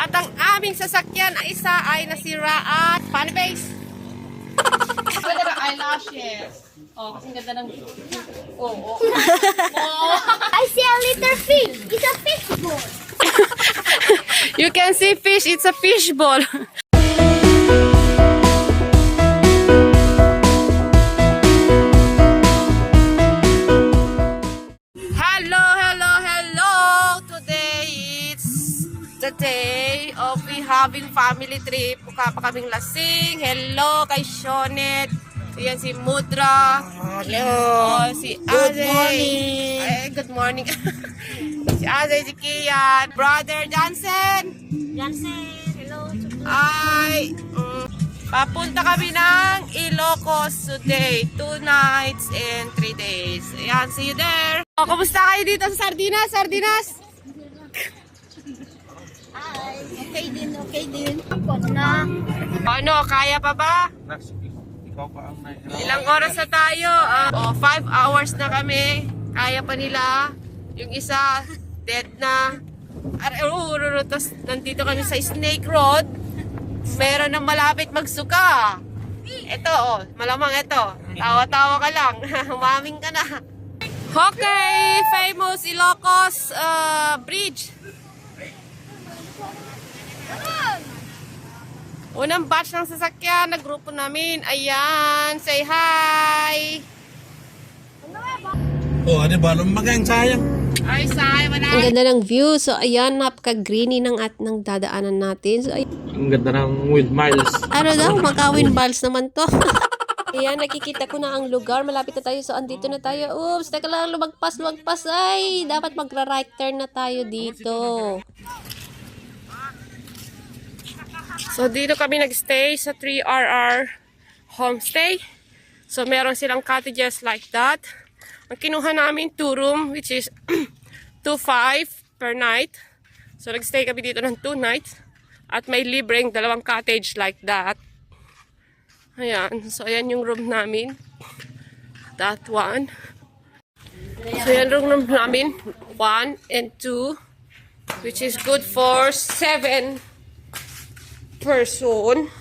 At ang aming sasakyan ay isa ay nasiraan. Funny face. Ganda ng eyelashes. Oh, kasi ganda ng... Oh. I see a little fish. It's a fish ball. You can see fish. It's a fish ball. Hello. Today it's the day of we having family trip. Mukha pa kaming lasing. Hello kay Shonet. Yan si Mudra. Hello. Oh, si Good Azay. morning. Ay, good morning. Si Azay, si Kian. Brother Jansen. Hello. Ay, papunta kami ng Ilocos today. 2 nights and 3 days. Ayan, see you there. O, kumusta kayo dito sa Sardinas? Hi. Okay din. Tapos na. Ano, kaya pa ba? Ikaw pa ang Ilang oras na tayo? 5 hours na kami. Kaya pa nila. Yung isa, dead na. Tapos nandito kami sa Snake Road. Meron na malapit magsuka. Ito, malamang ito. Tawa-tawa ka lang. Humaming ka na. Okay, famous Ilocos Bridge. Unang batch ng sasakyan na grupo namin. Ayan, say hi. Oh, ano ba? Lumagang sayang. Ay, say, wala. Ang ganda ng view. So, ayan, napaka-greeny ng dadaanan natin. So, Ang ganda ng wind miles. ano daw, magka-wind miles naman to. Ayan, nakikita ko na ang lugar. Malapit na tayo. So, andito na tayo. Oops, teka lang, lumagpas. Ay, dapat magra-right turn na tayo dito. So, dito kami nagstay sa 3RR homestay. So, meron silang cottages like that. Ang kinuha namin 2 room, which is 2.5 per night. So, nagstay kami dito ng 2 nights. At may libreng 2 cottage like that. Ayan. So, ayan yung room namin. That one. So, ayan room namin. 1 and 2. Which is good for 7 person.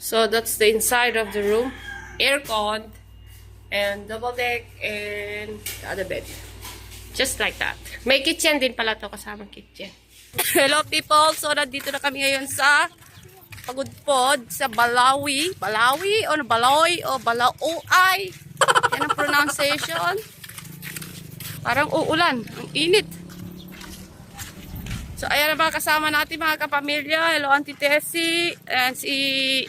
So that's the inside of the room. Aircon and double deck and the other bed. Just like that. May kitchen din pala to, kasamang kitchen. Hello people! So nandito na kami ngayon sa Pagudpod sa Balawi. Balawi o Baloy o Balaoay. Yan ang pronunciation. Parang uulan. Ang init. So, ayan ang mga kasama natin, mga kapamilya. Hello, Auntie Tessie. And si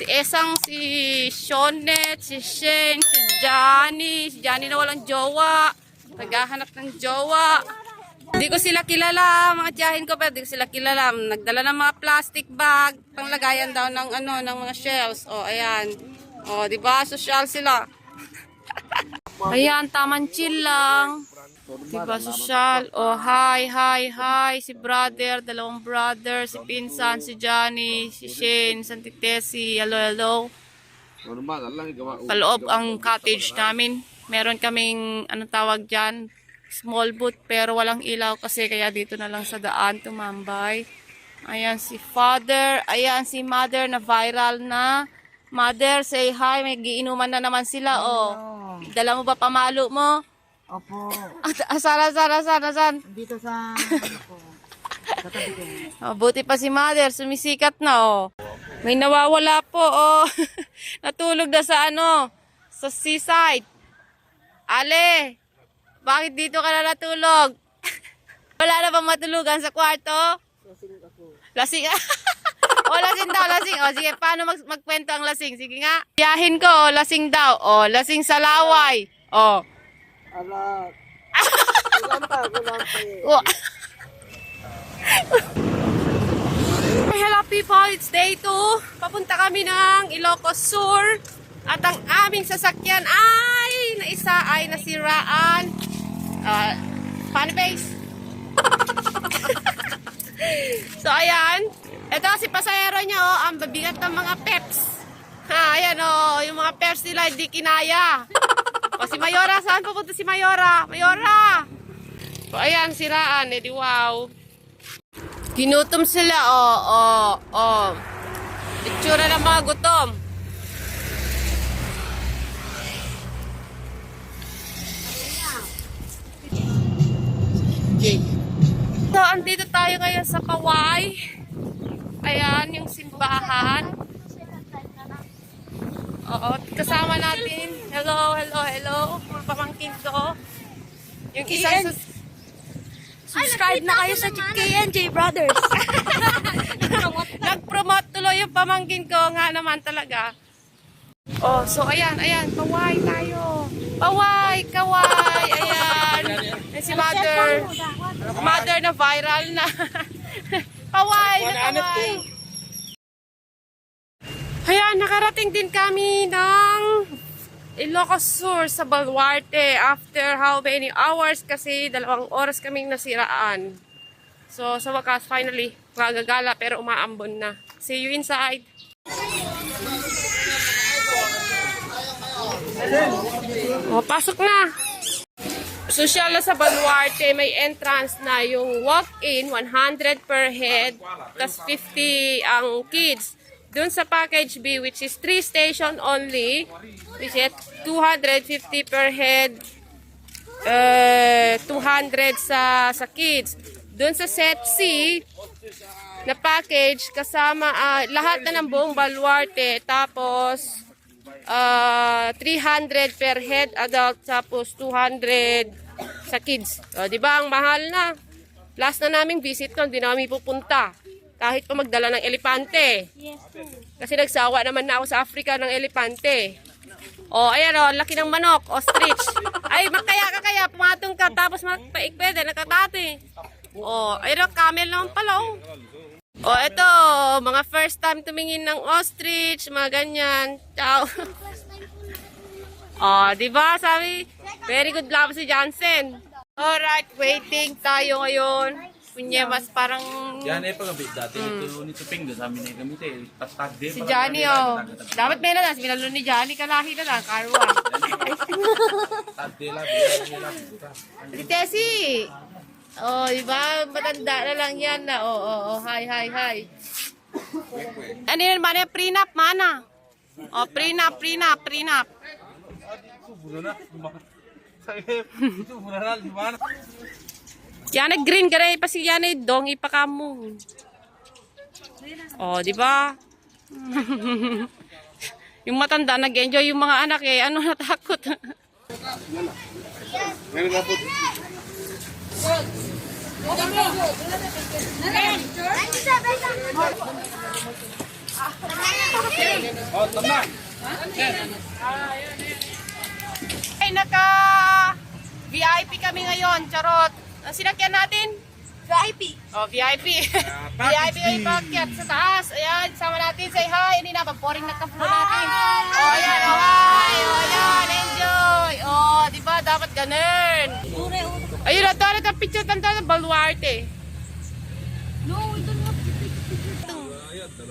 Esang, si Shonet, si Shane, si Johnny. Si Johnny na walang jowa. Naghahanap ng jowa. Hindi ko sila kilala, mga tiyahin ko, pero hindi ko sila kilala. Nagdala ng mga plastic bag, panglagayan daw ng, ng mga shelves. O, ayan. O, diba? Social sila. Ayan, taman chill lang. Diba, social? Oh, hi. Si brother, 2 brother, si Pinsan, si Johnny, si Shane, si Tessie. Hello. Paloob ang cottage namin. Meron kaming, anong tawag dyan? Small booth, pero walang ilaw kasi kaya dito na lang sa daan tumambay. Ayan si father. Ayan si mother na viral na. Mother, say hi. May giinuman na naman sila, oh. Dala mo ba pamalo mo? Opo. Saan? Dito sa Oh, buti pa si mother, sumisikat na, oh. May nawawala po, oh. Natulog na sa sa seaside. Ale, bakit dito ka na natulog? Wala na bang matulugan sa kwarto? Lasing oh, lasing daw. Oh, sige, paano magkwento ang lasing? Sige nga. Biyahin ko, oh, lasing daw. Oh, lasing sa laway. Oh. ala. Kulang pa eh. Oh. Hello people, it's day 2. Papunta kami ng Ilocos Sur. At ang aming sasakyan ay naisa ay nasiraan. Funny face. So ayan. Ito si pasahero niya, oh, ang babigat ng mga peps. Ayan, oh, yung mga peps nila hindi kinaya. O si Mayora, saan pupunta si Mayora? Mayora! So ayan, siraan. Edi wow. Ginutom sila, oh. Itsura ng mga gutom. So, andito tayo ngayon sa Kaway. Ayan, yung simbahan. Oo, kasama natin. Hello. Mga pamangkin ko. Yung isang subscribe na kayo sa KNJ Brothers. Nag-promote tuloy yung pamangkin ko nga naman talaga. Oh, so ayan, Kaway tayo. Kaway, ayan. Si mother na viral na. Kaway. Ayan, nakarating din kami ng Ilocos Sur sa Baluarte after how many hours kasi 2 oras kaming nasiraan. So, sa wakas, finally, magagala pero umaambon na. See you inside. Oh, pasok na. Social na sa Baluarte, may entrance na yung walk-in, 100 per head, plus 50 ang kids. Doon sa package B, which is 3 station only, which is 250 per head, 200 sa kids. Doon sa set C, na package, kasama lahat na ng buong Baluarte, tapos 300 per head adult, tapos 200 sa kids. O, di ba ang mahal na? Last na naming visit ko, hindi na kami pupunta. Kahit pa magdala ng elepante. Kasi nagsawa naman na ako sa Africa ng elepante. O, ayan o, laki ng manok, ostrich. Ay, kaya, pumatong ka, tapos pwede, nakatati. O, ayan o, camel naman pala o. O, eto, mga first time tumingin ng ostrich, mga ganyan. Ciao. O, diba, sabi, very good love si Jansen. Alright, waiting tayo ngayon. Kunyemas, parang Yan eh pagabit dati. Nito ping doon sa amin na gamit eh. Pastagde. si Johnny o. Dapat may nalas, minalo ni Johnny, kalahi na lang, karwa. Tagde lang. Si Tessie. Oh, diba, matanda na lang yan na. Hi. Ano yun, mana prenup, mana? O, prenup. Yan na green ka rin, pasi yan na dongi pa ka mo. O, diba? Yung matanda, nag-enjoy yung mga anak eh. Ano natakot? Ay, naka-VIP kami ngayon, charot. Ang sinakyan natin? VIP. Oh, VIP. VIP ay pakyat sa taas. Ayan, sama natin. Say hi. Hindi na, pag-pouring nagka-flow natin. Oh, ayan. Oh, hi. Oh, ayan. Enjoy. Oh, di ba? Dapat ganun. Ayun, ito ang picture ng Baluarte. No, we don't have to.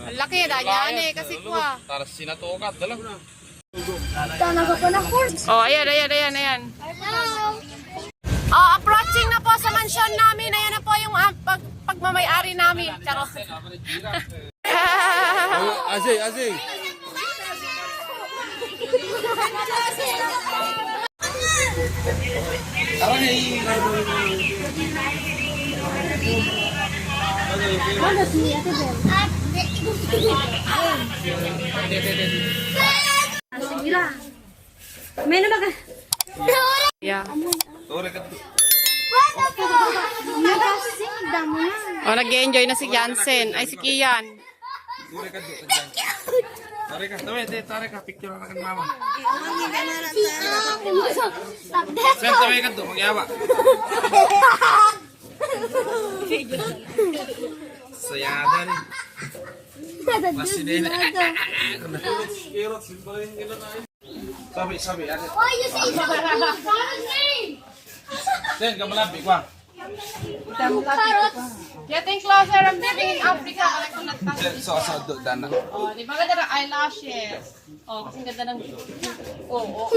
Ang laki na yan eh, kasi kuha. Taras sinatokat. Dalang. Oh, ayan. Oh, approaching na po sa mansion namin. Ayan na po yung pagmamayari namin. Charot. Azay. Yeah. Nagasing damo na. Oh, nag-enjoy na si Jansen. Ay, si Kian. Tare ka. Picture na kan mama. Stop that. Sir, tawag ka doon. Magyawa. Sayada rin. Masinina. Sabi. Oh, you say Carrot's name. Sen, kamalabi kwa. Carrot. Getting closer of living in Africa. So dana. Oh, di ba ganda ng eyelashes? Oh, kasi ganda ng... Oh.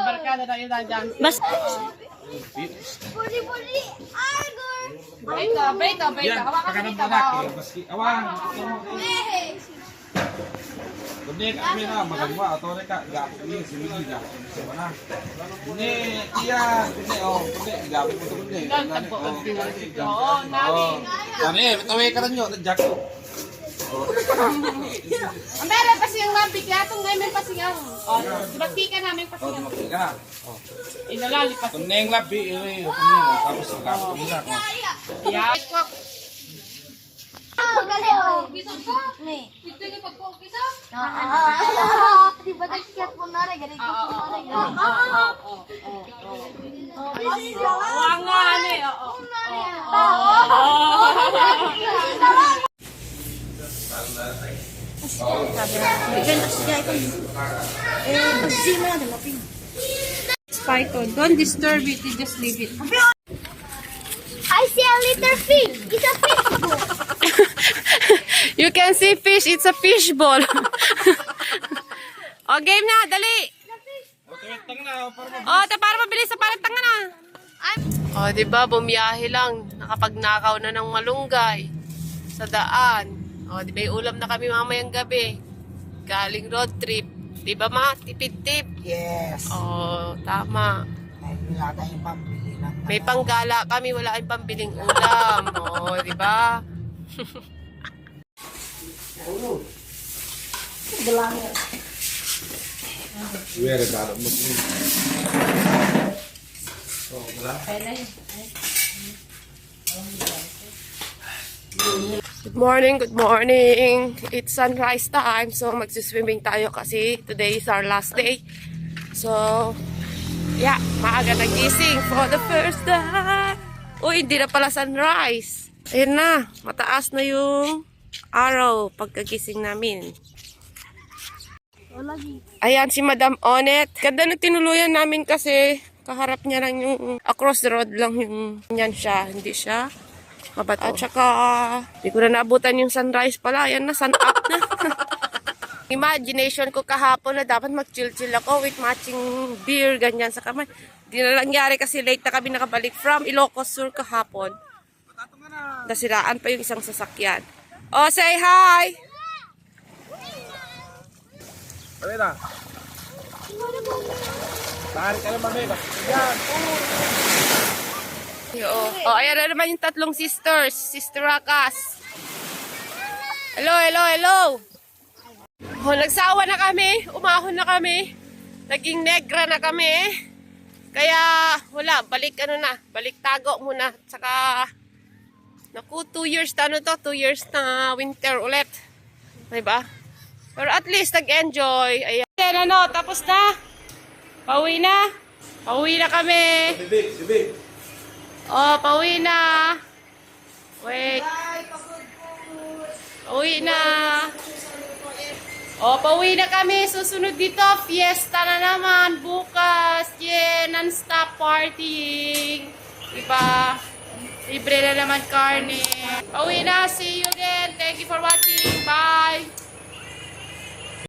Barkada na yun na dyan. Puri, Argor. Break ka. Hawakan ka dito ba? Kundi kami na magagawa atau reka gapo ni simili ga. Mana? Ini iya, ini kundi gapo mo kundi. Oo, nani. Ani, tawi ka ranyo jak. Ang meron pa siyang mabiglatong ngayon pa siyang. Oh, subakti ka namin pa siyang. Mati ka. Inalali pa. Kuning labi ini, kuning tapos gapo nila. Yeah. Bisa ko? Nih. Itu ni pagkukisa? Di ba nagsikat mo na rin? Ganito mo na rin. Wangan eh. Python, don't disturb it, you just leave it. I see a little fish. It's a fish bowl. You can see fish, it's a fish ball. O, game na, dali. O, para mabilis sa parang tanga na. O, diba, bumiyahe lang. Nakapagnakaw na ng malunggay sa daan. O, diba, yung ulam na kami mamayang gabi. Galing road trip. Diba, ma? Tipid-tip. Yes. O, tama. Ay, wala tayong pambili ng May panggala kami, wala kayong pambiling ulam. O, diba? Where ga mo. Good morning. It's sunrise time. So, magsiswimming tayo kasi today is our last day. So, yeah, maaga nagising for the first time. Uy, hindi na pala sunrise. Ayun na, mataas na yung araw pagkagising namin. Ayan si Madam Onet. Ganda na tinuluyan namin kasi kaharap niya lang yung across the road lang yung yan siya. Hindi siya mabato. At saka hindi ko na naabutan yung sunrise pala. Ayan na, sun up na. Imagination ko kahapon na dapat mag-chill-chill ako with matching beer, ganyan sa kamay. Hindi na nangyari kasi late na kami nakabalik from Ilocos Sur kahapon. Nasiraan pa yung isang sasakyan. Oh, say hi! Ay na. Tarik ka naman, Mega. Yan. Oh, ayan na naman yung tatlong sisters. Sister Rakas. Hello. Oh, nagsawa na kami. Umahon na kami. Naging negra na kami. Kaya, wala. Balik tago muna. Saka, naku, 2 years na 2 years na winter ulit. Diba? Pero at least, nag-enjoy. Ayan, tapos na. Pauwi na. Pauwi na kami. Sibi. Oh, pauwi na. Wait. Pauwi na. Oh, pauwi na kami. Susunod dito, fiesta na naman. Bukas. Yeah, non-stop partying. Diba? Libre na naman karne. Pauwi na. See you again. Thank you for watching. Bye.